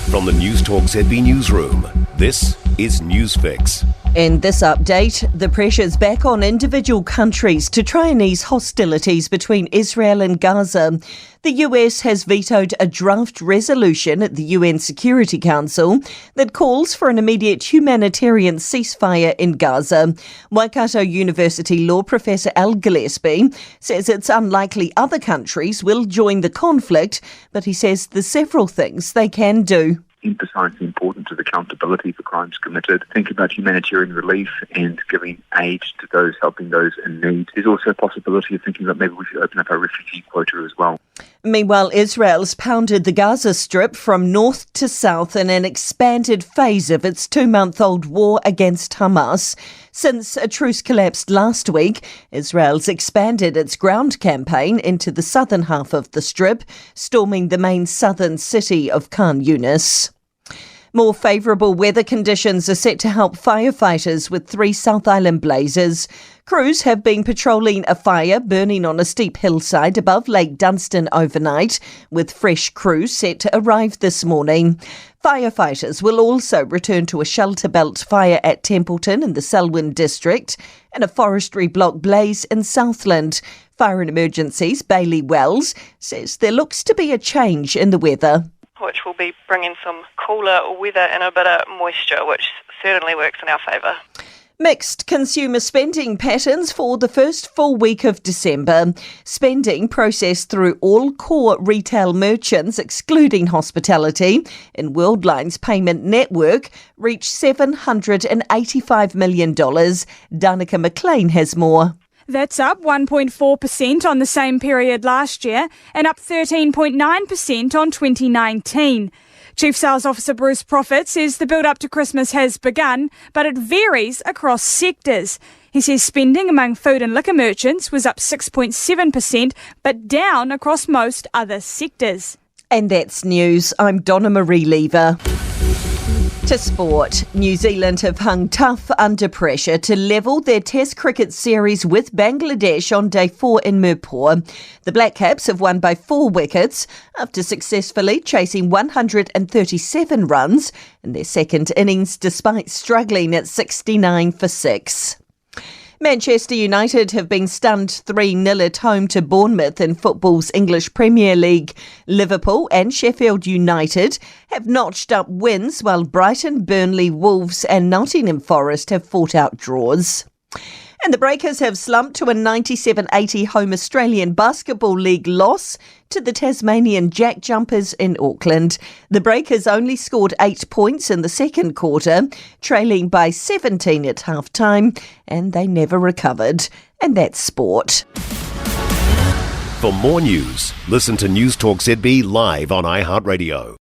From the Newstalk ZB newsroom, this is Newsfix. In this update, the pressure's back on individual countries to try and ease hostilities between Israel and Gaza. The US has vetoed a draft resolution at the UN Security Council that calls for an immediate humanitarian ceasefire in Gaza. Waikato University law professor Al Gillespie says it's unlikely other countries will join the conflict, but he says there's several things they can do. Emphasise the importance of accountability for crimes committed, think about humanitarian relief and giving aid to those, helping those in need. There's also a possibility of thinking that maybe we should open up our refugee quota as well. Meanwhile, Israel's pounded the Gaza Strip from north to south in an expanded phase of its 2-month-old war against Hamas. Since a truce collapsed last week, Israel's expanded its ground campaign into the southern half of the Strip, storming the main southern city of Khan Yunis. More favourable weather conditions are set to help firefighters with 3 South Island blazes. Crews have been patrolling a fire burning on a steep hillside above Lake Dunstan overnight, with fresh crews set to arrive this morning. Firefighters will also return to a shelter belt fire at Templeton in the Selwyn district and a forestry block blaze in Southland. Fire and Emergencies Bailey Wells says there looks to be a change in the weather, which will be bringing some cooler weather and a bit of moisture, which certainly works in our favour. Mixed consumer spending patterns for the first full week of December. Spending processed through all core retail merchants, excluding hospitality, in Worldline's payment network reached $785 million. Danica McLean has more. That's up 1.4% on the same period last year and up 13.9% on 2019. Chief Sales Officer Bruce Proffitt says the build-up to Christmas has begun, but it varies across sectors. He says spending among food and liquor merchants was up 6.7%, but down across most other sectors. And that's news. I'm Donna Marie Lever. To sport, New Zealand have hung tough under pressure to level their Test cricket series with Bangladesh on day 4 in Mirpur. The Black Caps have won by 4 wickets after successfully chasing 137 runs in their second innings despite struggling at 69 for 6. Manchester United have been stunned 3-0 at home to Bournemouth in football's English Premier League. Liverpool and Sheffield United have notched up wins, while Brighton, Burnley, Wolves and Nottingham Forest have fought out draws. And the Breakers have slumped to a 97-80 home Australian Basketball League loss to the Tasmanian Jack Jumpers in Auckland. The Breakers only scored 8 points in the second quarter, trailing by 17 at half-time, and they never recovered. And that's sport. For more news, listen to Newstalk ZB live on iHeartRadio.